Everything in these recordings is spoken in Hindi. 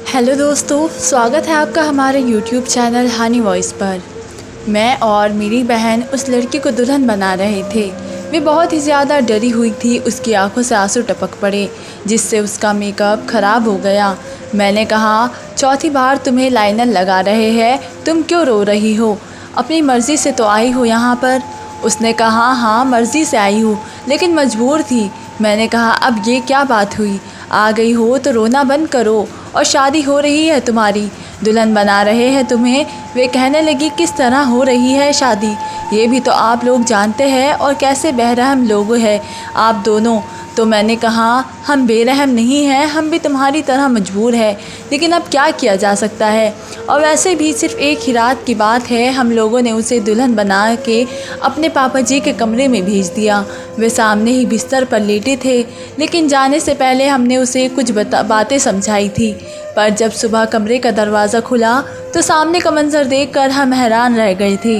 हेलो दोस्तों, स्वागत है आपका हमारे YouTube चैनल हानी वॉइस पर। मैं और मेरी बहन उस लड़की को दुल्हन बना रहे थे। वे बहुत ही ज़्यादा डरी हुई थी। उसकी आंखों से आंसू टपक पड़े, जिससे उसका मेकअप ख़राब हो गया। मैंने कहा, चौथी बार तुम्हें लाइनर लगा रहे हैं, तुम क्यों रो रही हो? अपनी मर्ज़ी से तो आई हो यहाँ पर। उसने कहा, हाँ मर्ज़ी से आई हूँ, लेकिन मजबूर थी। मैंने कहा, अब ये क्या बात हुई? आ गई हो तो रोना बंद करो, और शादी हो रही है तुम्हारी, दुल्हन बना रहे हैं तुम्हें। वे कहने लगी, किस तरह हो रही है शादी, ये भी तो आप लोग जानते हैं, और कैसे बेरहम लोग हैं आप दोनों। तो मैंने कहा, हम बेरहम नहीं हैं, हम भी तुम्हारी तरह मजबूर है, लेकिन अब क्या किया जा सकता है। और वैसे भी सिर्फ एक ही रात की बात है, हम लोगों ने उसे दुल्हन बना के अपने पापा जी के कमरे में भेज दिया। वे सामने ही बिस्तर पर लेटे थे, लेकिन जाने से पहले हमने उसे कुछ बातें समझाई थी। पर जब सुबह कमरे का दरवाज़ा खुला तो सामने का मंजर देखकर हम हैरान रह गए थे।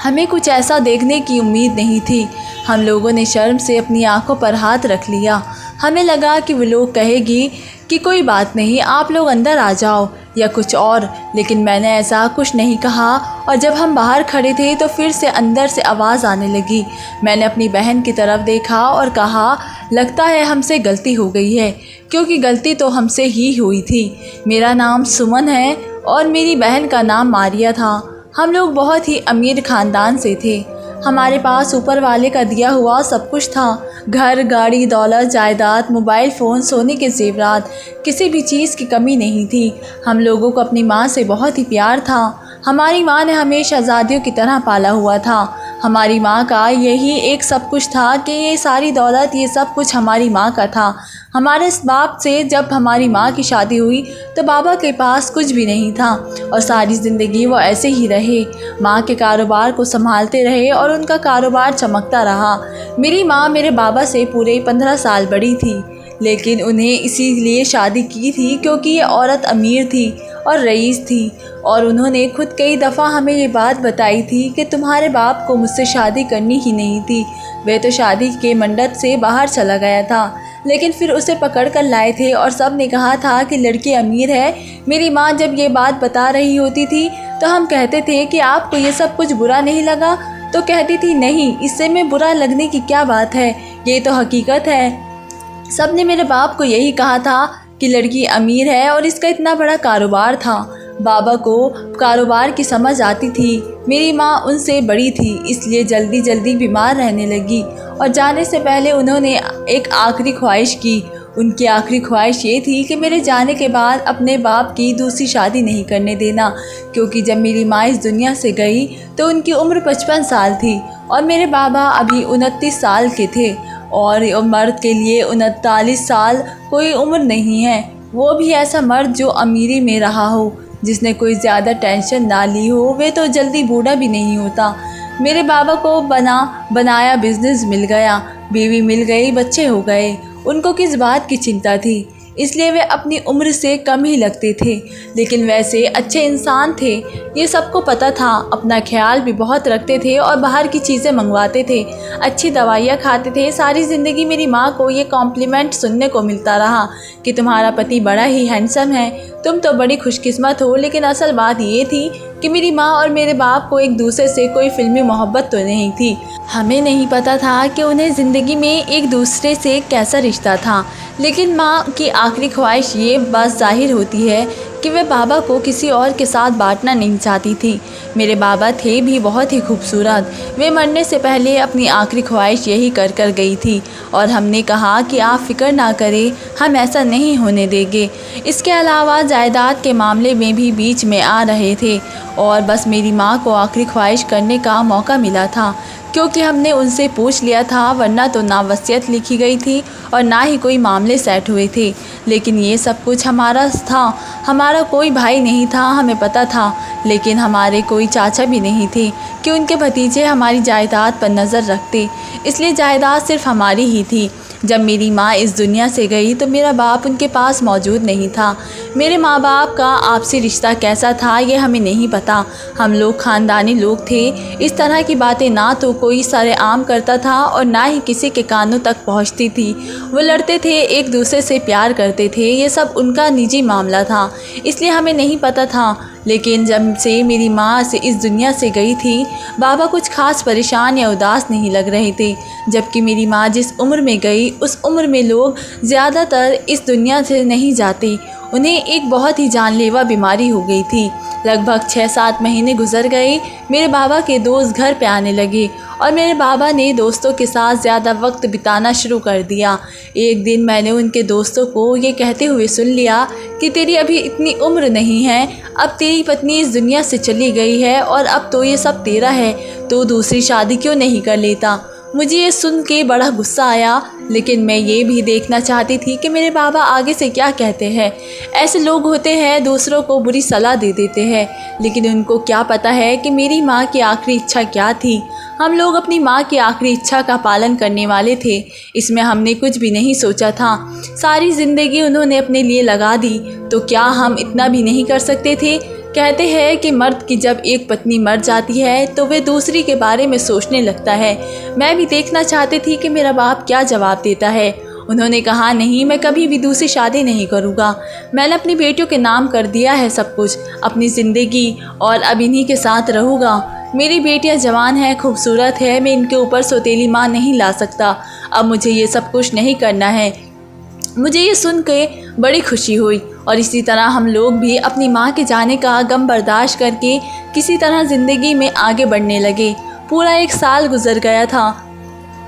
हमें कुछ ऐसा देखने की उम्मीद नहीं थी। हम लोगों ने शर्म से अपनी आंखों पर हाथ रख लिया। हमें लगा कि वो लोग कहेगी कि कोई बात नहीं, आप लोग अंदर आ जाओ, या कुछ और, लेकिन मैंने ऐसा कुछ नहीं कहा। और जब हम बाहर खड़े थे तो फिर से अंदर से आवाज़ आने लगी। मैंने अपनी बहन की तरफ देखा और कहा, लगता है हमसे गलती हो गई है, क्योंकि गलती तो हमसे ही हुई थी। मेरा नाम सुमन है और मेरी बहन का नाम मारिया था। हम लोग बहुत ही अमीर ख़ानदान से थे। हमारे पास ऊपर वाले का दिया हुआ सब कुछ था। घर, गाड़ी, दौलत, जायदाद, मोबाइल फ़ोन, सोने के ज़ेवरात, किसी भी चीज़ की कमी नहीं थी। हम लोगों को अपनी माँ से बहुत ही प्यार था। हमारी माँ ने हमें शहज़ादियों की तरह पाला हुआ था। हमारी माँ का यही एक सब कुछ था कि ये सारी दौलत, ये सब कुछ हमारी माँ का था। हमारे इस बाप से जब हमारी माँ की शादी हुई तो बाबा के पास कुछ भी नहीं था, और सारी ज़िंदगी वो ऐसे ही रहे, माँ के कारोबार को संभालते रहे और उनका कारोबार चमकता रहा। मेरी माँ मेरे बाबा से पूरे 15 साल बड़ी थी, लेकिन उन्हें इसीलिए शादी की थी क्योंकि ये औरत अमीर थी और रईस थी। और उन्होंने खुद कई दफ़ा हमें ये बात बताई थी कि तुम्हारे बाप को मुझसे शादी करनी ही नहीं थी। वह तो शादी के मंडप से बाहर चला गया था, लेकिन फिर उसे पकड़ कर लाए थे और सब ने कहा था कि लड़की अमीर है। मेरी माँ जब ये बात बता रही होती थी तो हम कहते थे कि आपको ये सब कुछ बुरा नहीं लगा? तो कहती थी, नहीं, इससे में बुरा लगने की क्या बात है, ये तो हकीकत है। सब ने मेरे बाप को यही कहा था कि लड़की अमीर है और इसका इतना बड़ा कारोबार था। बाबा को कारोबार की समझ आती थी। मेरी माँ उनसे बड़ी थी, इसलिए जल्दी जल्दी बीमार रहने लगी, और जाने से पहले उन्होंने एक आखिरी ख्वाहिश की। उनकी आखिरी ख्वाहिश ये थी कि मेरे जाने के बाद अपने बाप की दूसरी शादी नहीं करने देना, क्योंकि जब मेरी माँ इस दुनिया से गई तो उनकी उम्र 55 साल थी और मेरे बाबा अभी 29 साल के थे। और मर्द के लिए 39 साल कोई उम्र नहीं है, वो भी ऐसा मर्द जो अमीरी में रहा हो, जिसने कोई ज़्यादा टेंशन ना ली हो। वे तो जल्दी बूढ़ा भी नहीं होता। मेरे बाबा को बनाया बिजनेस मिल गया, बीवी मिल गई, बच्चे हो गए। उनको किस बात की चिंता थी, इसलिए वे अपनी उम्र से कम ही लगते थे, लेकिन वैसे अच्छे इंसान थे। ये सबको पता था। अपना ख्याल भी बहुत रखते थे और बाहर की चीज़ें मंगवाते थे, अच्छी दवाइयाँ खाते थे। सारी ज़िंदगी मेरी माँ को ये कॉम्प्लीमेंट सुनने को मिलता रहा कि तुम्हारा पति बड़ा ही हैंडसम है, तुम तो बड़ी खुशकिस्मत हो। लेकिन असल बात ये थी कि मेरी माँ और मेरे बाप को एक दूसरे से कोई फिल्मी मोहब्बत तो नहीं थी। हमें नहीं पता था कि उन्हें ज़िंदगी में एक दूसरे से कैसा रिश्ता था, लेकिन माँ की आखिरी ख्वाहिश ये बात जाहिर होती है कि वह बाबा को किसी और के साथ बांटना नहीं चाहती थी। मेरे बाबा थे भी बहुत ही खूबसूरत। वे मरने से पहले अपनी आखिरी ख्वाहिश यही कर कर गई थी, और हमने कहा कि आप फ़िक्र ना करें, हम ऐसा नहीं होने देंगे। इसके अलावा जायदाद के मामले में भी बीच में आ रहे थे, और बस मेरी माँ को आखिरी ख्वाहिश करने का मौका मिला था, क्योंकि हमने उनसे पूछ लिया था, वरना तो ना वसीयत लिखी गई थी और ना ही कोई मामले सेट हुए थे। लेकिन ये सब कुछ हमारा था। हमारा कोई भाई नहीं था, हमें पता था, लेकिन हमारे कोई चाचा भी नहीं थे कि उनके भतीजे हमारी जायदाद पर नज़र रखते, इसलिए जायदाद सिर्फ हमारी ही थी। जब मेरी माँ इस दुनिया से गई तो मेरा बाप उनके पास मौजूद नहीं था। मेरे माँ बाप का आपसी रिश्ता कैसा था ये हमें नहीं पता। हम लोग ख़ानदानी लोग थे। इस तरह की बातें ना तो कोई सरेआम करता था और ना ही किसी के कानों तक पहुँचती थी। वो लड़ते थे, एक दूसरे से प्यार करते थे, ये सब उनका निजी मामला था, इसलिए हमें नहीं पता था। लेकिन जब से मेरी माँ से इस दुनिया से गई थी, बाबा कुछ खास परेशान या उदास नहीं लग रहे थे। जबकि मेरी माँ जिस उम्र में गई उस उम्र में लोग ज़्यादातर इस दुनिया से नहीं जाते। उन्हें एक बहुत ही जानलेवा बीमारी हो गई थी। लगभग 6-7 महीने गुजर गए। मेरे बाबा के दोस्त घर पे आने लगे और मेरे बाबा ने दोस्तों के साथ ज़्यादा वक्त बिताना शुरू कर दिया। एक दिन मैंने उनके दोस्तों को ये कहते हुए सुन लिया कि तेरी अभी इतनी उम्र नहीं है, अब तेरी पत्नी इस दुनिया से चली गई है और अब तो ये सब तेरा है, तो दूसरी शादी क्यों नहीं कर लेता। मुझे ये सुन के बड़ा गुस्सा आया, लेकिन मैं ये भी देखना चाहती थी कि मेरे बाबा आगे से क्या कहते हैं। ऐसे लोग होते हैं दूसरों को बुरी सलाह दे देते हैं, लेकिन उनको क्या पता है कि मेरी माँ की आखिरी इच्छा क्या थी। हम लोग अपनी माँ की आखिरी इच्छा का पालन करने वाले थे, इसमें हमने कुछ भी नहीं सोचा था। सारी ज़िंदगी उन्होंने अपने लिए लगा दी, तो क्या हम इतना भी नहीं कर सकते थे। कहते हैं कि मर्द की जब एक पत्नी मर जाती है तो वे दूसरी के बारे में सोचने लगता है। मैं भी देखना चाहती थी कि मेरा बाप क्या जवाब देता है। उन्होंने कहा, नहीं, मैं कभी भी दूसरी शादी नहीं करूँगा। मैंने अपनी बेटियों के नाम कर दिया है सब कुछ, अपनी ज़िंदगी, और अब इन्हीं के साथ रहूँगा। मेरी बेटियाँ जवान हैं, खूबसूरत है, मैं इनके ऊपर सौतेली माँ नहीं ला सकता। अब मुझे ये सब कुछ नहीं करना है। मुझे ये सुन के बड़ी खुशी हुई और इसी तरह हम लोग भी अपनी माँ के जाने का गम बर्दाश्त करके किसी तरह ज़िंदगी में आगे बढ़ने लगे। पूरा 1 साल गुजर गया था,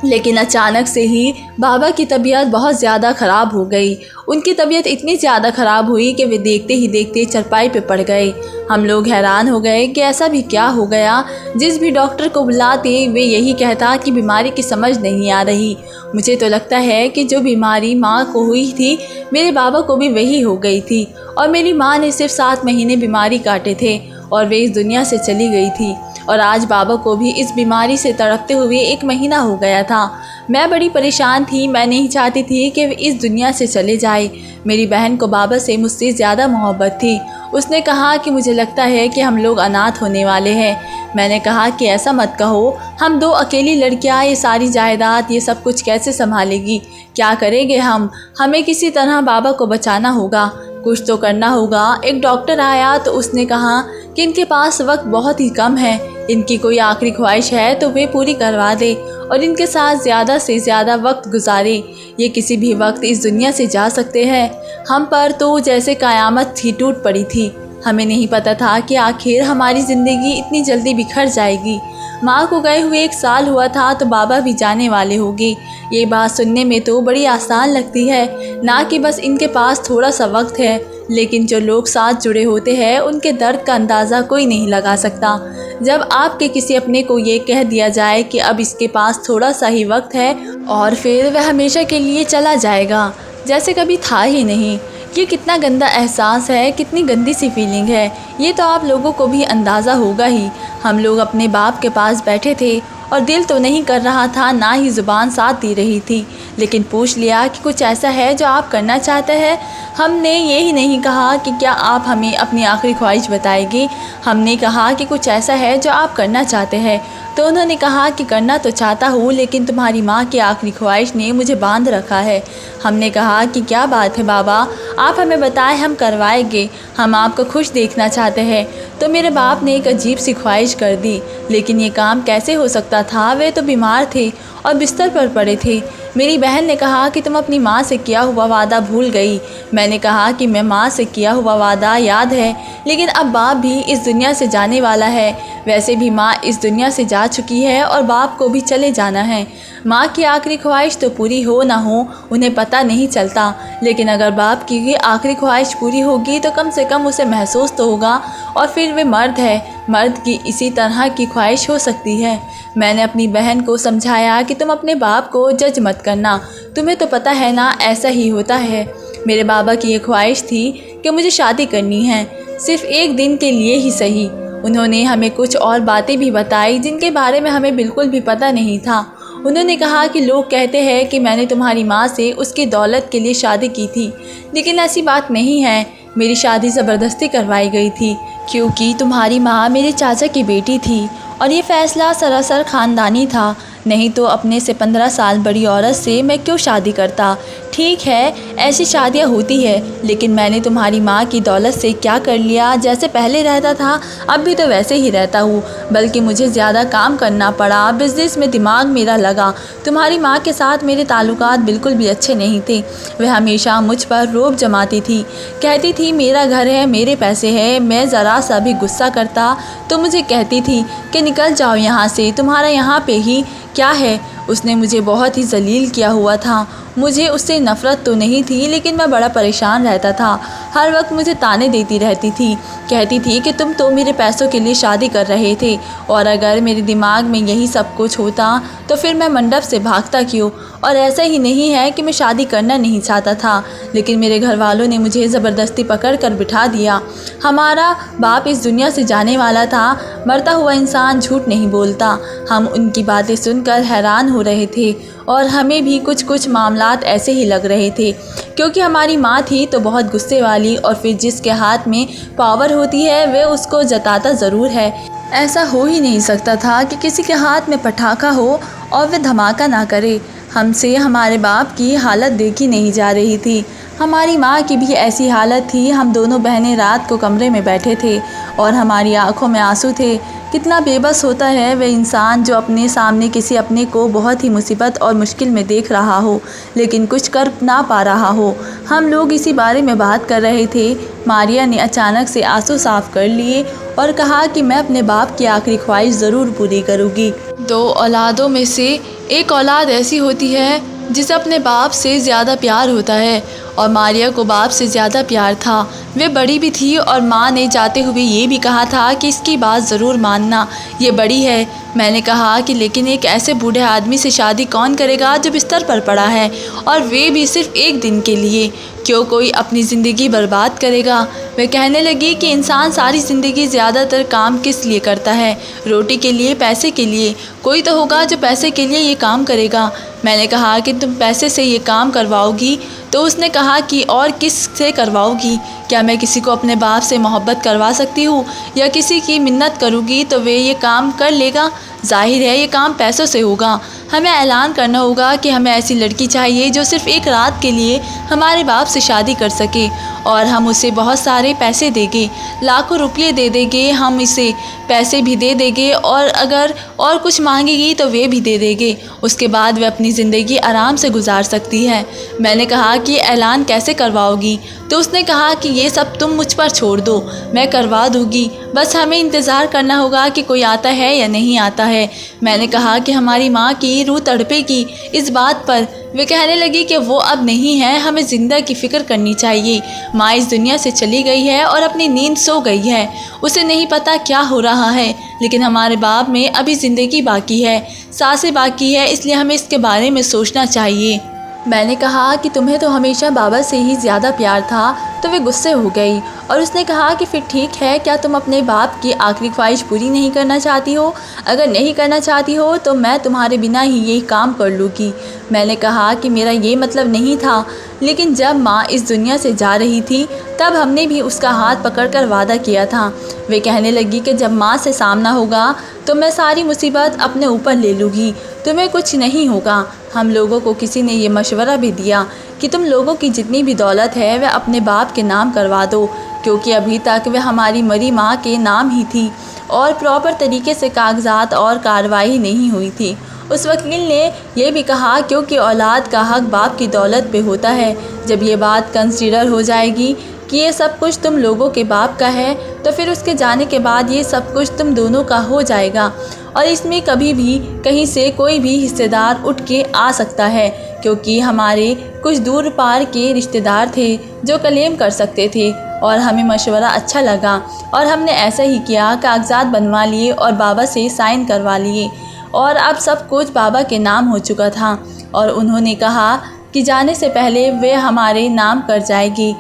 लेकिन अचानक से ही बाबा की तबीयत बहुत ज़्यादा ख़राब हो गई। उनकी तबीयत इतनी ज़्यादा ख़राब हुई कि वे देखते ही देखते चरपाई पे पड़ गए। हम लोग हैरान हो गए कि ऐसा भी क्या हो गया। जिस भी डॉक्टर को बुलाते वे यही कहता कि बीमारी की समझ नहीं आ रही। मुझे तो लगता है कि जो बीमारी माँ को हुई थी मेरे बाबा को भी वही हो गई थी, और मेरी माँ ने सिर्फ 7 महीने बीमारी काटे थे और वे इस दुनिया से चली गई थी। और आज बाबा को भी इस बीमारी से तड़पते हुए 1 महीना हो गया था। मैं बड़ी परेशान थी। मैं नहीं चाहती थी कि वे इस दुनिया से चले जाए। मेरी बहन को बाबा से मुझसे ज़्यादा मोहब्बत थी। उसने कहा कि मुझे लगता है कि हम लोग अनाथ होने वाले हैं। मैंने कहा कि ऐसा मत कहो, हम 2 अकेली लड़कियां ये सारी जायदाद, ये सब कुछ कैसे संभालेगी, क्या करेंगे हम। हमें किसी तरह बाबा को बचाना होगा, कुछ तो करना होगा। एक डॉक्टर आया तो उसने कहा कि इनके पास वक्त बहुत ही कम है, इनकी कोई आखिरी ख्वाहिश है तो वे पूरी करवा दे और इनके साथ ज़्यादा से ज़्यादा वक्त गुजारे। ये किसी भी वक्त इस दुनिया से जा सकते हैं। हम पर तो जैसे क़यामत ही टूट पड़ी थी। हमें नहीं पता था कि आखिर हमारी ज़िंदगी इतनी जल्दी बिखर जाएगी। माँ को गए हुए 1 साल हुआ था तो बाबा भी जाने वाले होंगे। ये बात सुनने में तो बड़ी आसान लगती है, ना कि बस इनके पास थोड़ा सा वक्त है, लेकिन जो लोग साथ जुड़े होते हैं उनके दर्द का अंदाज़ा कोई नहीं लगा सकता। जब आपके किसी अपने को ये कह दिया जाए कि अब इसके पास थोड़ा सा ही वक्त है और फिर वह हमेशा के लिए चला जाएगा, जैसे कभी था ही नहीं, ये कितना गंदा एहसास है, कितनी गंदी सी फीलिंग है। ये तो आप लोगों को भी अंदाज़ा होगा ही। हम लोग अपने बाप के पास बैठे थे और दिल तो नहीं कर रहा था, ना ही ज़ुबान साथ दे रही थी, लेकिन पूछ लिया कि कुछ ऐसा है जो आप करना चाहते हैं। हमने ये ही नहीं कहा कि क्या आप हमें अपनी आखिरी ख्वाहिश बताएंगे। हमने कहा कि कुछ ऐसा है जो आप करना चाहते हैं। तो उन्होंने कहा कि करना तो चाहता हूँ, लेकिन तुम्हारी माँ की आखिरी ख्वाहिश ने मुझे बांध रखा है। हमने कहा कि क्या बात है बाबा, आप हमें बताएं, हम करवाएंगे, हम आपको खुश देखना चाहते हैं। तो मेरे बाप ने एक अजीब सी ख्वाहिश कर दी, लेकिन ये काम कैसे हो सकता था। वे तो बीमार थे और बिस्तर पर पड़े थे। मेरी बहन ने कहा कि तुम अपनी माँ से किया हुआ वादा भूल गई। मैंने कहा कि मैं माँ से किया हुआ वादा याद है, लेकिन अब बाप भी इस दुनिया से जाने वाला है। वैसे भी माँ इस दुनिया से जा चुकी है और बाप को भी चले जाना है। माँ की आखिरी ख्वाहिश तो पूरी हो ना हो उन्हें पता नहीं चलता, लेकिन अगर बाप की आखिरी ख्वाहिश पूरी होगी तो कम से कम उसे महसूस तो होगा। और फिर वे मर्द है, मर्द की इसी तरह की ख्वाहिश हो सकती है। मैंने अपनी बहन को समझाया कि तुम अपने बाप को जज मत करना, तुम्हें तो पता है ना ऐसा ही होता है। मेरे बाबा की ये ख्वाहिश थी कि मुझे शादी करनी है, सिर्फ 1 दिन के लिए ही सही। उन्होंने हमें कुछ और बातें भी बताई जिनके बारे में हमें बिल्कुल भी पता नहीं था। उन्होंने कहा कि लोग कहते हैं कि मैंने तुम्हारी माँ से उसकी दौलत के लिए शादी की थी, लेकिन ऐसी बात नहीं है। मेरी शादी ज़बरदस्ती करवाई गई थी क्योंकि तुम्हारी माँ मेरे चाचा की बेटी थी और ये फ़ैसला सरासर ख़ानदानी था। नहीं तो अपने से 15 साल बड़ी औरत से मैं क्यों शादी करता। ठीक है, ऐसी शादियाँ होती है, लेकिन मैंने तुम्हारी माँ की दौलत से क्या कर लिया। जैसे पहले रहता था अब भी तो वैसे ही रहता हूँ, बल्कि मुझे ज़्यादा काम करना पड़ा, बिज़नेस में दिमाग मेरा लगा। तुम्हारी माँ के साथ मेरे ताल्लुकात बिल्कुल भी अच्छे नहीं थे। वह हमेशा मुझ पर रौब जमाती थी, कहती थी मेरा घर है, मेरे पैसे हैं। मैं ज़रा सा भी गुस्सा करता तो मुझे कहती थी कि निकल जाओ यहाँ से, तुम्हारा यहाँ पे ही क्या है। उसने मुझे बहुत ही ज़लील किया हुआ था। मुझे उससे नफ़रत तो नहीं थी, लेकिन मैं बड़ा परेशान रहता था। हर वक्त मुझे ताने देती रहती थी, कहती थी कि तुम तो मेरे पैसों के लिए शादी कर रहे थे, और अगर मेरे दिमाग में यही सब कुछ होता तो फिर मैं मंडप से भागता क्यों। और ऐसा ही नहीं है कि मैं शादी करना नहीं चाहता था, लेकिन मेरे घर वालों ने मुझे ज़बरदस्ती पकड़ कर बिठा दिया। हमारा बाप इस दुनिया से जाने वाला था। मरता हुआ इंसान झूठ नहीं बोलता। हम उनकी बातें सुनकर हैरान हो रहे थे और हमें भी कुछ कुछ मामलात ऐसे ही लग रहे थे, क्योंकि हमारी माँ थी तो बहुत गुस्से वाली, और फिर जिसके हाथ में पावर होती है वह उसको जताता ज़रूर है। ऐसा हो ही नहीं सकता था कि किसी के हाथ में पटाखा हो और वह धमाका ना करे। हमसे हमारे बाप की हालत देखी नहीं जा रही थी। हमारी माँ की भी ऐसी हालत थी। हम दोनों बहनें रात को कमरे में बैठे थे और हमारी आंखों में आंसू थे। कितना बेबस होता है वह इंसान जो अपने सामने किसी अपने को बहुत ही मुसीबत और मुश्किल में देख रहा हो, लेकिन कुछ कर ना पा रहा हो। हम लोग इसी बारे में बात कर रहे थे। मारिया ने अचानक से आंसू साफ कर लिए और कहा कि मैं अपने बाप की आखिरी ख्वाहिश ज़रूर पूरी करूँगी। 2 औलादों में से एक औलाद ऐसी होती है जिसे अपने बाप से ज़्यादा प्यार होता है, और मारिया को बाप से ज़्यादा प्यार था। वे बड़ी भी थी और माँ ने जाते हुए ये भी कहा था कि इसकी बात ज़रूर मानना, ये बड़ी है। मैंने कहा कि लेकिन एक ऐसे बूढ़े आदमी से शादी कौन करेगा जो बिस्तर पर पड़ा है, और वे भी सिर्फ़ एक दिन के लिए। क्यों कोई अपनी ज़िंदगी बर्बाद करेगा। वह कहने लगी कि इंसान सारी ज़िंदगी ज़्यादातर काम किस लिए करता है, रोटी के लिए, पैसे के लिए। कोई तो होगा जो पैसे के लिए ये काम करेगा। मैंने कहा कि तुम पैसे से ये काम करवाओगी, तो उसने कहा कि और किस से करवाओगी। क्या मैं किसी को अपने बाप से मोहब्बत करवा सकती हूँ, या किसी की मिन्नत करूँगी तो वे ये काम कर लेगा। जाहिर है ये काम पैसों से होगा। हमें ऐलान करना होगा कि हमें ऐसी लड़की चाहिए जो सिर्फ़ एक रात के लिए हमारे बाप से शादी कर सके, और हम उसे बहुत सारे पैसे देंगे, लाखों रुपये दे देंगे। हम इसे पैसे भी दे देंगे, और अगर और कुछ मांगेगी तो वे भी दे देंगे। उसके बाद वह अपनी ज़िंदगी आराम से गुजार सकती है। मैंने कहा कि ऐलान कैसे करवाओगी, तो उसने कहा कि ये सब तुम मुझ पर छोड़ दो, मैं करवा दूँगी। बस हमें इंतज़ार करना होगा कि कोई आता है या नहीं आता है। मैंने कहा कि हमारी माँ की रूह तड़पेगी इस बात पर। वे कहने लगी कि वो अब नहीं है, हमें ज़िंदा की फ़िक्र करनी चाहिए। माँ इस दुनिया से चली गई है और अपनी नींद सो गई है। उसे नहीं पता क्या हो रहा है, लेकिन हमारे बाप में अभी ज़िंदगी बाकी है, सांसें बाकी है, इसलिए हमें इसके बारे में सोचना चाहिए। मैंने कहा कि तुम्हें तो हमेशा बाबा से ही ज़्यादा प्यार था, तो वे गुस्से हो गई और उसने कहा कि फिर ठीक है, क्या तुम अपने बाप की आखिरी ख्वाहिश पूरी नहीं करना चाहती हो? अगर नहीं करना चाहती हो तो मैं तुम्हारे बिना ही यही काम कर लूँगी। मैंने कहा कि मेरा ये मतलब नहीं था, लेकिन जब माँ इस दुनिया से जा रही थी तब हमने भी उसका हाथ पकड़कर वादा किया था। वे कहने लगी कि जब माँ से सामना होगा तो मैं सारी मुसीबत अपने ऊपर ले लूँगी, तुम्हें कुछ नहीं होगा। हम लोगों को किसी ने ये मशवरा भी दिया कि तुम लोगों की जितनी भी दौलत है वह अपने बाप के नाम करवा दो, क्योंकि अभी तक वह हमारी मरी माँ के नाम ही थी और प्रॉपर तरीके से कागजात और कार्रवाई नहीं हुई थी। उस वकील ने यह भी कहा क्योंकि औलाद का हक बाप की दौलत पे होता है। जब ये बात कंसीडर हो जाएगी कि ये सब कुछ तुम लोगों के बाप का है, तो फिर उसके जाने के बाद ये सब कुछ तुम दोनों का हो जाएगा, और इसमें कभी भी कहीं से कोई भी हिस्सेदार उठ के आ सकता है, क्योंकि हमारे कुछ दूर पार के रिश्तेदार थे जो क्लेम कर सकते थे। और हमें मशवरा अच्छा लगा और हमने ऐसा ही किया, कागजात बनवा लिए और बाबा से साइन करवा लिए, और अब सब कुछ बाबा के नाम हो चुका था। और उन्होंने कहा कि जाने से पहले वे हमारे नाम कर जाएगी।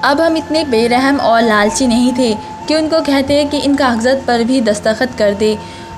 अब हम इतने बेरहम और लालची नहीं थे कि उनको कहते कि इन कागजात पर भी दस्तखत कर दे।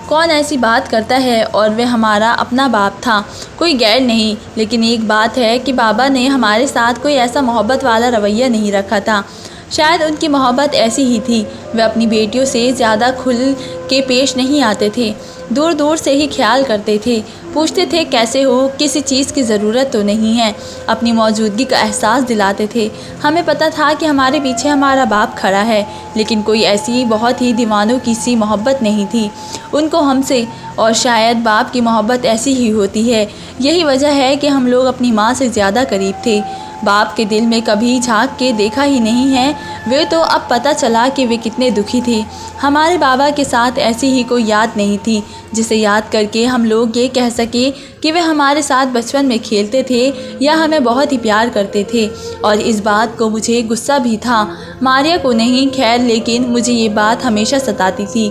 कौन ऐसी बात करता है, और वे हमारा अपना बाप था, कोई गैर नहीं। लेकिन एक बात है कि बाबा ने हमारे साथ कोई ऐसा मोहब्बत वाला रवैया नहीं रखा था। शायद उनकी मोहब्बत ऐसी ही थी। वे अपनी बेटियों से ज़्यादा खुल के पेश नहीं आते थे, दूर दूर से ही ख्याल करते थे, पूछते थे कैसे हो, किसी चीज़ की ज़रूरत तो नहीं है, अपनी मौजूदगी का एहसास दिलाते थे। हमें पता था कि हमारे पीछे हमारा बाप खड़ा है, लेकिन कोई ऐसी बहुत ही दीवानों की सी मोहब्बत नहीं थी उनको हमसे। और शायद बाप की मोहब्बत ऐसी ही होती है। यही वजह है कि हम लोग अपनी माँ से ज़्यादा करीब थे। बाप के दिल में कभी झांक के देखा ही नहीं है। वे तो अब पता चला कि वे कितने दुखी थे। हमारे बाबा के साथ ऐसी ही कोई याद नहीं थी जिसे याद करके हम लोग ये कह सके कि वे हमारे साथ बचपन में खेलते थे या हमें बहुत ही प्यार करते थे। और इस बात को मुझे गुस्सा भी था, मारिया को नहीं खैर, लेकिन मुझे ये बात हमेशा सताती थी।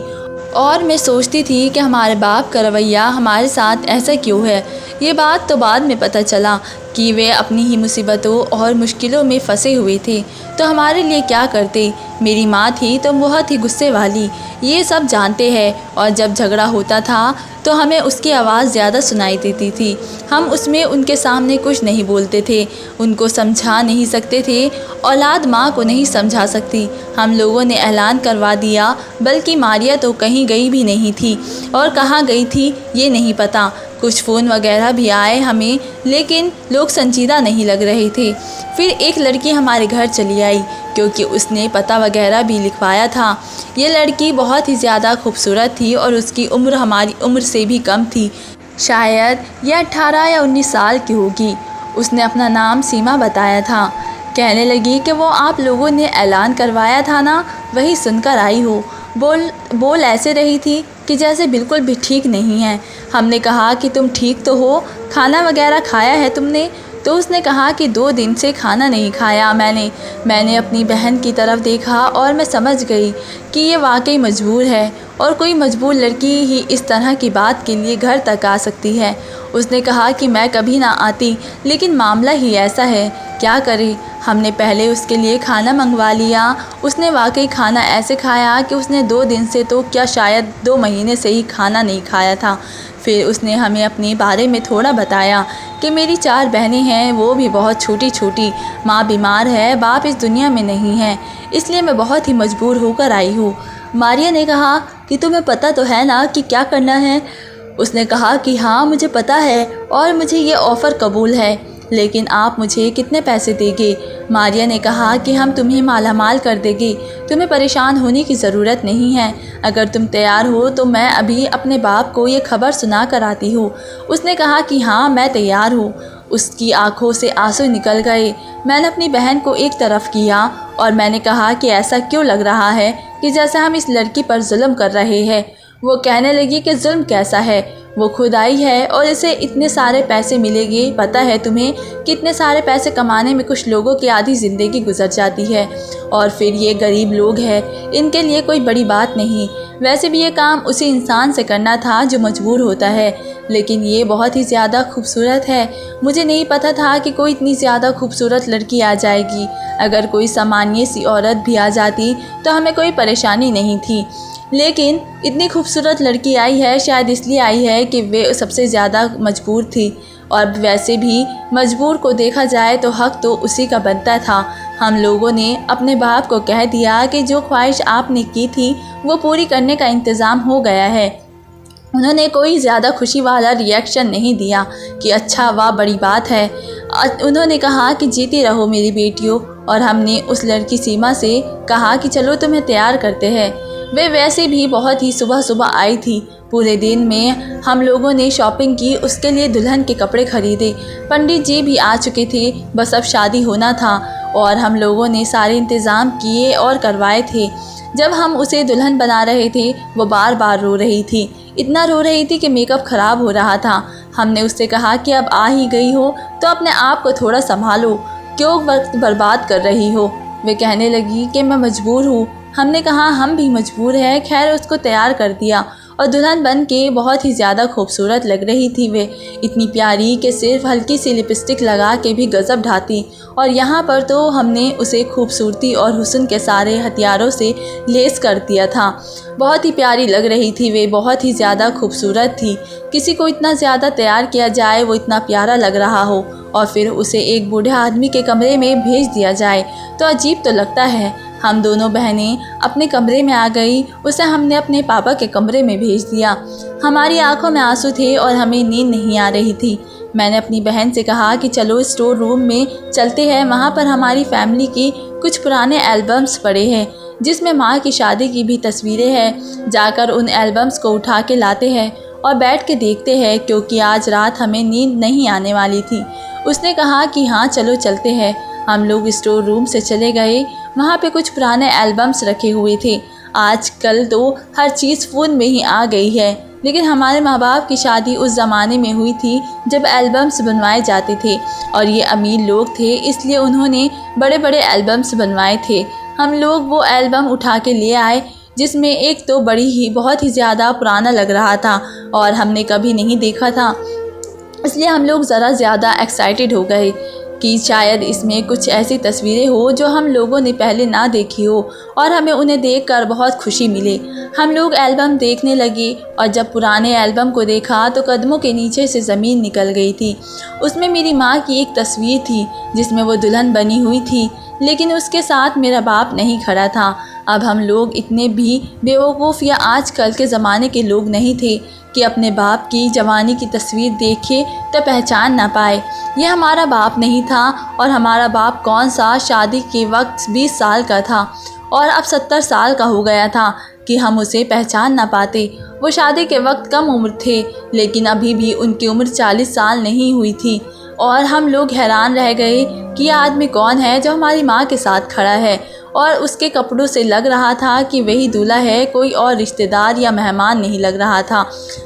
और मैं सोचती थी कि हमारे बाप का रवैया हमारे साथ ऐसा क्यों है। ये बात तो बाद में पता चला कि वे अपनी ही मुसीबतों और मुश्किलों में फंसे हुए थे, तो हमारे लिए क्या करते। मेरी माँ थी तो बहुत ही गुस्से वाली, ये सब जानते हैं। और जब झगड़ा होता था तो हमें उसकी आवाज़ ज़्यादा सुनाई देती थी। हम उसमें उनके सामने कुछ नहीं बोलते थे, उनको समझा नहीं सकते थे। औलाद माँ को नहीं समझा सकती। हम लोगों ने ऐलान करवा दिया, बल्कि मारिया तो कहीं गई भी नहीं थी, और कहाँ गई थी ये नहीं पता। कुछ फ़ोन वगैरह भी आए हमें, लेकिन लोग संजीदा नहीं लग रहे थे। फिर एक लड़की हमारे घर चली आई, क्योंकि उसने पता वगैरह भी लिखवाया था। ये लड़की बहुत ही ज़्यादा खूबसूरत थी और उसकी उम्र हमारी उम्र से भी कम थी। शायद यह 18 या 19 साल की होगी। उसने अपना नाम सीमा बताया था। कहने लगी कि वो आप लोगों ने ऐलान करवाया था ना, वही सुनकर आई हो। बोल ऐसे रही थी कि जैसे बिल्कुल भी ठीक नहीं है। हमने कहा कि तुम ठीक तो हो, खाना वगैरह खाया है तुमने? तो उसने कहा कि 2 दिन से खाना नहीं खाया मैंने अपनी बहन की तरफ देखा और मैं समझ गई कि ये वाकई मजबूर है, और कोई मजबूर लड़की ही इस तरह की बात के लिए घर तक आ सकती है। उसने कहा कि मैं कभी ना आती, लेकिन मामला ही ऐसा है, क्या करें। हमने पहले उसके लिए खाना मंगवा लिया। उसने वाकई खाना ऐसे खाया कि उसने 2 दिन से तो क्या शायद 2 महीने से ही खाना नहीं खाया था। फिर उसने हमें अपने बारे में थोड़ा बताया कि मेरी 4 बहनें हैं, वो भी बहुत छोटी छोटी। माँ बीमार है, बाप इस दुनिया में नहीं है, इसलिए मैं बहुत ही मजबूर होकर आई हूँ। मारिया ने कहा कि तुम्हें पता तो है ना कि क्या करना है। उसने कहा कि हाँ मुझे पता है, और मुझे ये ऑफ़र कबूल है, लेकिन आप मुझे कितने पैसे देंगे? मारिया ने कहा कि हम तुम्हें मालामाल कर देंगे, तुम्हें परेशान होने की ज़रूरत नहीं है। अगर तुम तैयार हो तो मैं अभी अपने बाप को ये खबर सुना कर आती हूँ। उसने कहा कि हाँ मैं तैयार हूँ। उसकी आंखों से आंसू निकल गए। मैंने अपनी बहन को एक तरफ किया और मैंने कहा कि ऐसा क्यों लग रहा है कि जैसे हम इस लड़की पर जुल्म कर रहे हैं। वो कहने लगी कि जुल्म कैसा है, वो खुद आई है और इसे इतने सारे पैसे मिलेंगे। पता है तुम्हें कि इतने सारे पैसे कमाने में कुछ लोगों की आधी ज़िंदगी गुजर जाती है, और फिर ये गरीब लोग हैं, इनके लिए कोई बड़ी बात नहीं। वैसे भी ये काम उसी इंसान से करना था जो मजबूर होता है, लेकिन ये बहुत ही ज़्यादा खूबसूरत है। मुझे नहीं पता था कि कोई इतनी ज़्यादा खूबसूरत लड़की आ जाएगी। अगर कोई सामान्य सी औरत भी आ जाती तो हमें कोई परेशानी नहीं थी, लेकिन इतनी खूबसूरत लड़की आई है, शायद इसलिए आई है कि वे सबसे ज़्यादा मजबूर थी। और वैसे भी मजबूर को देखा जाए तो हक़ तो उसी का बनता था। हम लोगों ने अपने बाप को कह दिया कि जो ख्वाहिश आपने की थी वो पूरी करने का इंतज़ाम हो गया है। उन्होंने कोई ज़्यादा खुशी वाला रिएक्शन नहीं दिया कि अच्छा वाह बड़ी बात है। उन्होंने कहा कि जीती रहो मेरी बेटियों। और हमने उस लड़की सीमा से कहा कि चलो तुम्हें तैयार करते हैं। वे वैसे भी बहुत ही सुबह सुबह आई थी। पूरे दिन में हम लोगों ने शॉपिंग की, उसके लिए दुल्हन के कपड़े खरीदे। पंडित जी भी आ चुके थे, बस अब शादी होना था, और हम लोगों ने सारे इंतज़ाम किए और करवाए थे। जब हम उसे दुल्हन बना रहे थे वो बार बार रो रही थी, इतना रो रही थी कि मेकअप ख़राब हो रहा था। हमने उससे कहा कि अब आ ही गई हो तो अपने आप को थोड़ा संभालो, क्यों वक्त बर्बाद कर रही हो। वे कहने लगी कि मैं मजबूर हूँ। हमने कहा हम भी मजबूर हैं। खैर उसको तैयार कर दिया और दुल्हन बन के बहुत ही ज़्यादा खूबसूरत लग रही थी। वे इतनी प्यारी कि सिर्फ हल्की सी लिपस्टिक लगा के भी गज़ब ढाती, और यहाँ पर तो हमने उसे खूबसूरती और हुस्न के सारे हथियारों से लेस कर दिया था। बहुत ही प्यारी लग रही थी वे, बहुत ही ज़्यादा खूबसूरत थी। किसी को इतना ज़्यादा तैयार किया जाए, वो इतना प्यारा लग रहा हो, और फिर उसे एक बूढ़े आदमी के कमरे में भेज दिया जाए तो अजीब तो लगता है। हम दोनों बहनें अपने कमरे में आ गई, उसे हमने अपने पापा के कमरे में भेज दिया। हमारी आंखों में आंसू थे और हमें नींद नहीं आ रही थी। मैंने अपनी बहन से कहा कि चलो स्टोर रूम में चलते हैं, वहाँ पर हमारी फैमिली की कुछ पुराने एल्बम्स पड़े हैं जिसमें माँ की शादी की भी तस्वीरें हैं। जाकर उन एल्बम्स को उठा के लाते हैं और बैठ के देखते हैं, क्योंकि आज रात हमें नींद नहीं आने वाली थी। उसने कहा कि हाँ चलो चलते हैं। हम लोग स्टोर रूम से चले गए। वहाँ पे कुछ पुराने एल्बम्स रखे हुए थे। आजकल तो हर चीज़ फ़ोन में ही आ गई है, लेकिन हमारे माँ बाप की शादी उस ज़माने में हुई थी जब एल्बम्स बनवाए जाते थे, और ये अमीर लोग थे इसलिए उन्होंने बड़े बड़े एल्बम्स बनवाए थे। हम लोग वो एल्बम उठा के ले आए, जिसमें एक तो बहुत ही ज़्यादा पुराना लग रहा था और हमने कभी नहीं देखा था, इसलिए हम लोग ज़रा ज़्यादा एक्साइटेड हो गए कि शायद इसमें कुछ ऐसी तस्वीरें हो जो हम लोगों ने पहले ना देखी हो, और हमें उन्हें देखकर बहुत खुशी मिले। हम लोग एल्बम देखने लगे, और जब पुराने एल्बम को देखा तो कदमों के नीचे से ज़मीन निकल गई थी। उसमें मेरी माँ की एक तस्वीर थी जिसमें वो दुल्हन बनी हुई थी, लेकिन उसके साथ मेरा बाप नहीं खड़ा था। अब हम लोग इतने भी बेवकूफ़ या आजकल के ज़माने के लोग नहीं थे कि अपने बाप की जवानी की तस्वीर देखे तो पहचान ना पाए। यह हमारा बाप नहीं था, और हमारा बाप कौन सा शादी के वक्त 20 साल का था और अब 70 साल का हो गया था कि हम उसे पहचान ना पाते। वो शादी के वक्त कम उम्र थे, लेकिन अभी भी उनकी उम्र 40 साल नहीं हुई थी, और हम लोग हैरान रह गए कि यह आदमी कौन है जो हमारी माँ के साथ खड़ा है, और उसके कपड़ों से लग रहा था कि वही दूल्हा है, कोई और रिश्तेदार या मेहमान नहीं लग रहा था।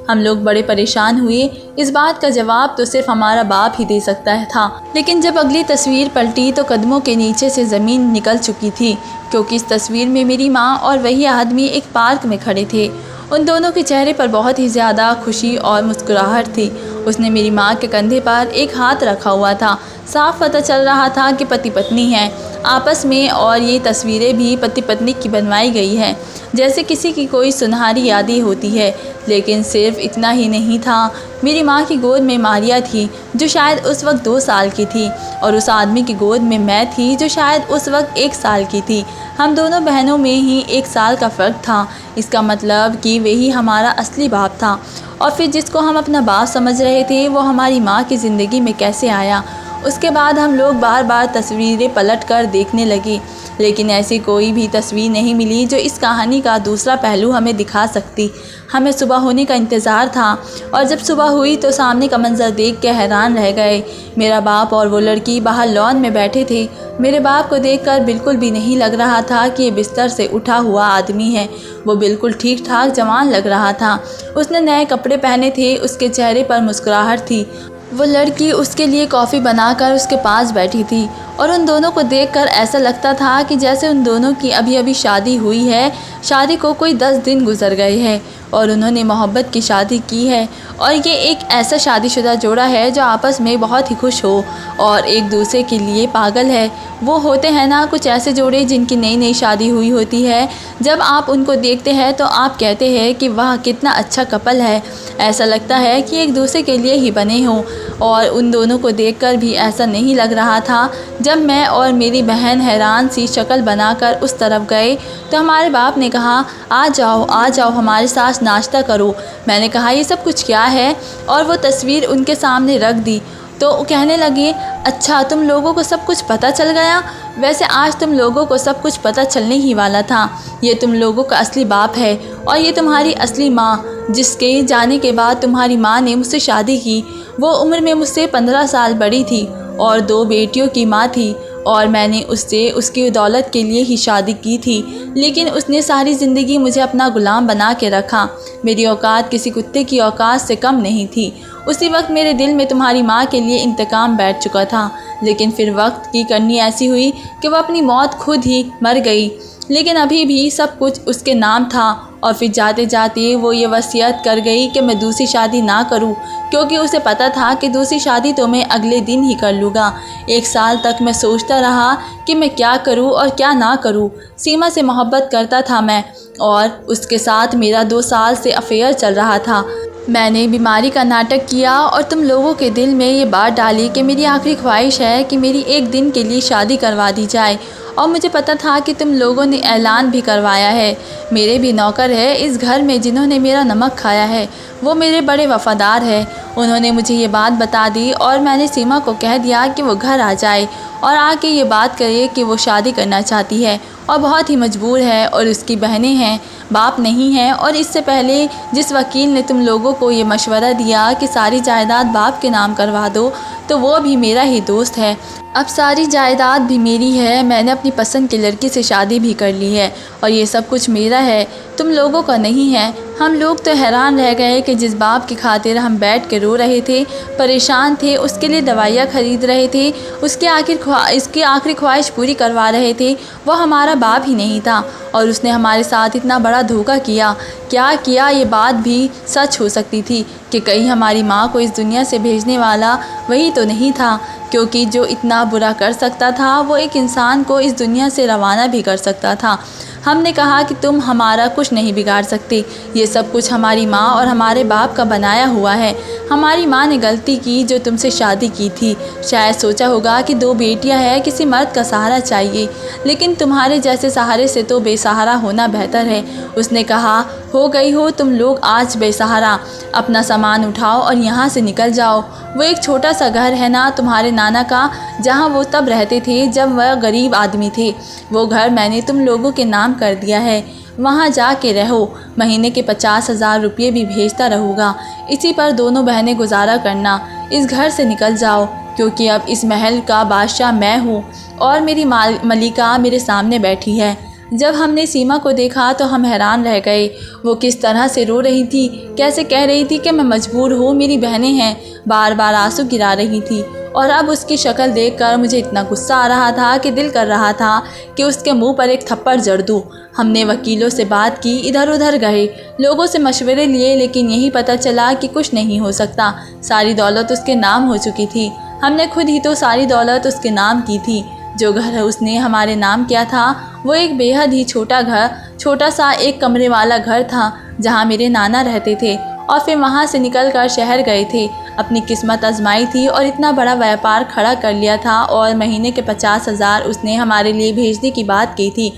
हम लोग बड़े परेशान हुए। इस बात का जवाब तो सिर्फ हमारा बाप ही दे सकता था। लेकिन जब अगली तस्वीर पलटी तो कदमों के नीचे से ज़मीन निकल चुकी थी, क्योंकि इस तस्वीर में मेरी माँ और वही आदमी एक पार्क में खड़े थे। उन दोनों के चेहरे पर बहुत ही ज़्यादा खुशी और मुस्कुराहट थी। उसने मेरी माँ के कंधे पर एक हाथ रखा हुआ था। साफ पता चल रहा था कि पति पत्नी हैं आपस में, और ये तस्वीरें भी पति पत्नी की बनवाई गई हैं, जैसे किसी की कोई सुनहरी यादें होती है। लेकिन सिर्फ इतना ही नहीं था, मेरी माँ की गोद में मारिया थी जो शायद उस वक्त 2 साल की थी, और उस आदमी की गोद में मैं थी जो शायद उस वक्त 1 साल की थी। हम दोनों बहनों में ही 1 साल का फ़र्क था। इसका मतलब कि वही हमारा असली बाप था, और फिर जिसको हम अपना बाप समझ रहे थे वो हमारी माँ की ज़िंदगी में कैसे आया। उसके बाद हम लोग बार बार तस्वीरें पलट कर देखने लगे, लेकिन ऐसी कोई भी तस्वीर नहीं मिली जो इस कहानी का दूसरा पहलू हमें दिखा सकती। हमें सुबह होने का इंतज़ार था, और जब सुबह हुई तो सामने का मंजर देख के हैरान रह गए। मेरा बाप और वो लड़की बाहर लॉन में बैठे थे। मेरे बाप को देखकर बिल्कुल भी नहीं लग रहा था कि ये बिस्तर से उठा हुआ आदमी है। वो बिल्कुल ठीक ठाक जवान लग रहा था। उसने नए कपड़े पहने थे, उसके चेहरे पर मुस्कुराहट थी। वो लड़की उसके लिए कॉफ़ी बनाकर उसके पास बैठी थी, और उन दोनों को देखकर ऐसा लगता था कि जैसे उन दोनों की अभी अभी शादी हुई है। शादी को कोई 10 दिन गुजर गए हैं और उन्होंने मोहब्बत की शादी की है, और ये एक ऐसा शादीशुदा जोड़ा है जो आपस में बहुत ही खुश हो और एक दूसरे के लिए पागल है। वो होते हैं ना कुछ ऐसे जोड़े जिनकी नई नई शादी हुई होती है, जब आप उनको देखते हैं तो आप कहते हैं कि वाह कितना अच्छा कपल है। ऐसा लगता है कि एक दूसरे के लिए ही बने हों, और उन दोनों को देखकर भी ऐसा नहीं लग रहा था। जब मैं और मेरी बहन हैरान सी शक्ल बनाकर उस तरफ गए तो हमारे बाप ने कहा, आ जाओ हमारे साथ नाश्ता करो। मैंने कहा ये सब कुछ क्या है, और वो तस्वीर उनके सामने रख दी। तो कहने लगे, अच्छा तुम लोगों को सब कुछ पता चल गया। वैसे आज तुम लोगों को सब कुछ पता चलने ही वाला था। ये तुम लोगों का असली बाप है, और ये तुम्हारी असली माँ, जिसके जाने के बाद तुम्हारी माँ ने मुझसे शादी की। वो उम्र में मुझसे 15 साल बड़ी थी और 2 बेटियों की माँ थी, और मैंने उससे उसकी दौलत के लिए ही शादी की थी। लेकिन उसने सारी ज़िंदगी मुझे अपना ग़ुलाम बना के रखा। मेरी औकात किसी कुत्ते की औकात से कम नहीं थी। उसी वक्त मेरे दिल में तुम्हारी माँ के लिए इंतकाम बैठ चुका था, लेकिन फिर वक्त की करनी ऐसी हुई कि वह अपनी मौत खुद ही मर गई। लेकिन अभी भी सब कुछ उसके नाम था, और फिर जाते जाते वो ये वसीयत कर गई कि मैं दूसरी शादी ना करूं, क्योंकि उसे पता था कि दूसरी शादी तो मैं अगले दिन ही कर लूँगा। 1 साल तक मैं सोचता रहा कि मैं क्या करूं और क्या ना करूं। सीमा से मोहब्बत करता था मैं, और उसके साथ मेरा 2 साल से अफेयर चल रहा था। मैंने बीमारी का नाटक किया और तुम लोगों के दिल में ये बात डाली कि मेरी आखिरी ख्वाहिश है कि मेरी एक दिन के लिए शादी करवा दी जाए। और मुझे पता था कि तुम लोगों ने ऐलान भी करवाया है। मेरे भी नौकर है इस घर में जिन्होंने मेरा नमक खाया है, वो मेरे बड़े वफ़ादार हैं। उन्होंने मुझे ये बात बता दी और मैंने सीमा को कह दिया कि वो घर आ जाए और आके ये बात करे कि वो शादी करना चाहती है और बहुत ही मजबूर है, और उसकी बहनें हैं, बाप नहीं है। और इससे पहले जिस वकील ने तुम लोगों को ये मशवरा दिया कि सारी जायदाद बाप के नाम करवा दो, तो वो भी मेरा ही दोस्त है। अब सारी जायदाद भी मेरी है। मैंने अपनी पसंद की लड़की से शादी भी कर ली है और ये सब कुछ मेरा है, तुम लोगों का नहीं है। हम लोग तो हैरान रह गए कि जिस बाप की खातिर हम बैठ के रो रहे थे, परेशान थे, उसके लिए दवाइयाँ ख़रीद रहे थे, उसकी आखिरी ख्वाहिश पूरी करवा रहे थे, वो हमारा बाप ही नहीं था। और उसने हमारे साथ इतना बड़ा धोखा किया। क्या किया ये बात भी सच हो सकती थी कि कहीं हमारी माँ को इस दुनिया से भेजने वाला वही तो नहीं था, क्योंकि जो इतना बुरा कर सकता था वो एक इंसान को इस दुनिया से रवाना भी कर सकता था। हमने कहा कि तुम हमारा कुछ नहीं बिगाड़ सकते, ये सब कुछ हमारी माँ और हमारे बाप का बनाया हुआ है। हमारी माँ ने गलती की जो तुमसे शादी की थी। शायद सोचा होगा कि 2 बेटियां हैं, किसी मर्द का सहारा चाहिए, लेकिन तुम्हारे जैसे सहारे से तो बेसहारा होना बेहतर है। उसने कहा, हो गई हो तुम लोग आज बेसहारा, अपना सामान उठाओ और यहाँ से निकल जाओ। वो एक छोटा सा घर है ना तुम्हारे नाना का, जहाँ वो तब रहते थे जब वह गरीब आदमी थे, वो घर मैंने तुम लोगों के नाम कर दिया है। वहाँ जा के रहो, महीने के 50,000 रुपये भी भेजता रहूँगा। इसी पर दोनों बहनें गुजारा करना। इस घर से निकल जाओ, क्योंकि अब इस महल का बादशाह मैं हूँ और मेरी मलिका मेरे सामने बैठी है। जब हमने सीमा को देखा तो हम हैरान रह गए। वो किस तरह से रो रही थी, कैसे कह रही थी कि मैं मजबूर हूँ, मेरी बहनें हैं, बार बार आंसू गिरा रही थी। और अब उसकी शक्ल देखकर मुझे इतना गुस्सा आ रहा था कि दिल कर रहा था कि उसके मुंह पर एक थप्पड़ जड़ दूँ। हमने वकीलों से बात की, इधर उधर गए, लोगों से मशवरे लिए, लेकिन यही पता चला कि कुछ नहीं हो सकता। सारी दौलत उसके नाम हो चुकी थी। हमने खुद ही तो सारी दौलत उसके नाम की थी। जो घर उसने हमारे नाम किया था वो एक बेहद ही छोटा सा एक कमरे वाला घर था, जहाँ मेरे नाना रहते थे, और फिर वहाँ से निकलकर शहर गए थे। अपनी किस्मत आजमाई थी और इतना बड़ा व्यापार खड़ा कर लिया था, और महीने के 50,000 उसने हमारे लिए भेजने की बात की थी।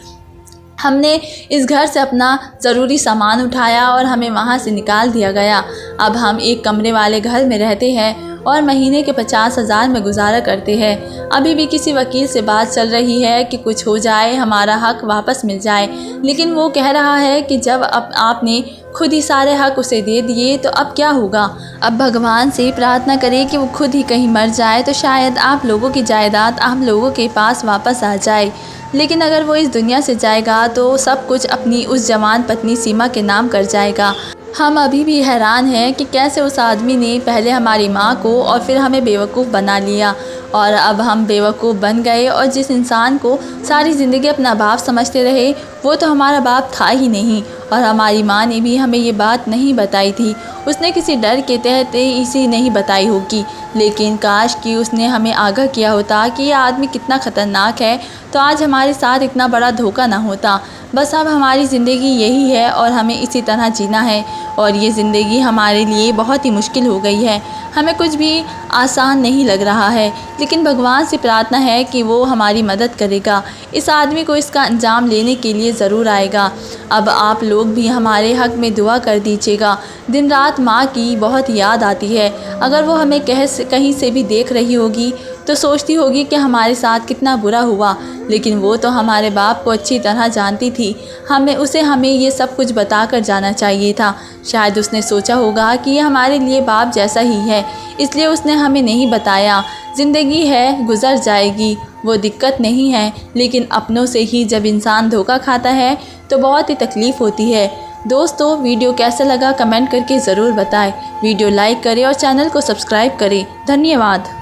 हमने इस घर से अपना ज़रूरी सामान उठाया और हमें वहाँ से निकाल दिया गया। अब हम एक कमरे वाले घर में रहते हैं और महीने के 50,000 में गुजारा करते हैं। अभी भी किसी वकील से बात चल रही है कि कुछ हो जाए, हमारा हक वापस मिल जाए, लेकिन वो कह रहा है कि जब आपने खुद ही सारे हक उसे दे दिए तो अब क्या होगा। अब भगवान से प्रार्थना करें कि वो खुद ही कहीं मर जाए तो शायद आप लोगों की जायदाद आप लोगों के पास वापस आ जाए। लेकिन अगर वो इस दुनिया से जाएगा तो सब कुछ अपनी उस जवान पत्नी सीमा के नाम कर जाएगा। हम अभी भी हैरान हैं कि कैसे उस आदमी ने पहले हमारी माँ को और फिर हमें बेवकूफ़ बना लिया, और अब हम बेवकूफ़ बन गए। और जिस इंसान को सारी ज़िंदगी अपना बाप समझते रहे वो तो हमारा बाप था ही नहीं। और हमारी माँ ने भी हमें ये बात नहीं बताई थी, उसने किसी डर के तहत इसी नहीं बताई होगी। लेकिन काश कि उसने हमें आगाह किया होता कि ये आदमी कितना ख़तरनाक है, तो आज हमारे साथ इतना बड़ा धोखा ना होता। बस अब हमारी ज़िंदगी यही है और हमें इसी तरह जीना है, और ये ज़िंदगी हमारे लिए बहुत ही मुश्किल हो गई है। हमें कुछ भी आसान नहीं लग रहा है, लेकिन भगवान से प्रार्थना है कि वो हमारी मदद करेगा। इस आदमी को इसका अंजाम लेने के लिए ज़रूर आएगा। अब आप लोग भी हमारे हक़ में दुआ कर दीजिएगा। दिन रात माँ की बहुत याद आती है। अगर वो हमें कहीं से भी देख रही होगी तो सोचती होगी कि हमारे साथ कितना बुरा हुआ, लेकिन वो तो हमारे बाप को अच्छी तरह जानती थी। हमें ये सब कुछ बताकर जाना चाहिए था। शायद उसने सोचा होगा कि ये हमारे लिए बाप जैसा ही है, इसलिए उसने हमें नहीं बताया। ज़िंदगी है, गुजर जाएगी, वो दिक्कत नहीं है, लेकिन अपनों से ही जब इंसान धोखा खाता है तो बहुत ही तकलीफ़ होती है। दोस्तों, वीडियो कैसा लगा कमेंट करके ज़रूर बताएं। वीडियो लाइक करें और चैनल को सब्सक्राइब करें। धन्यवाद।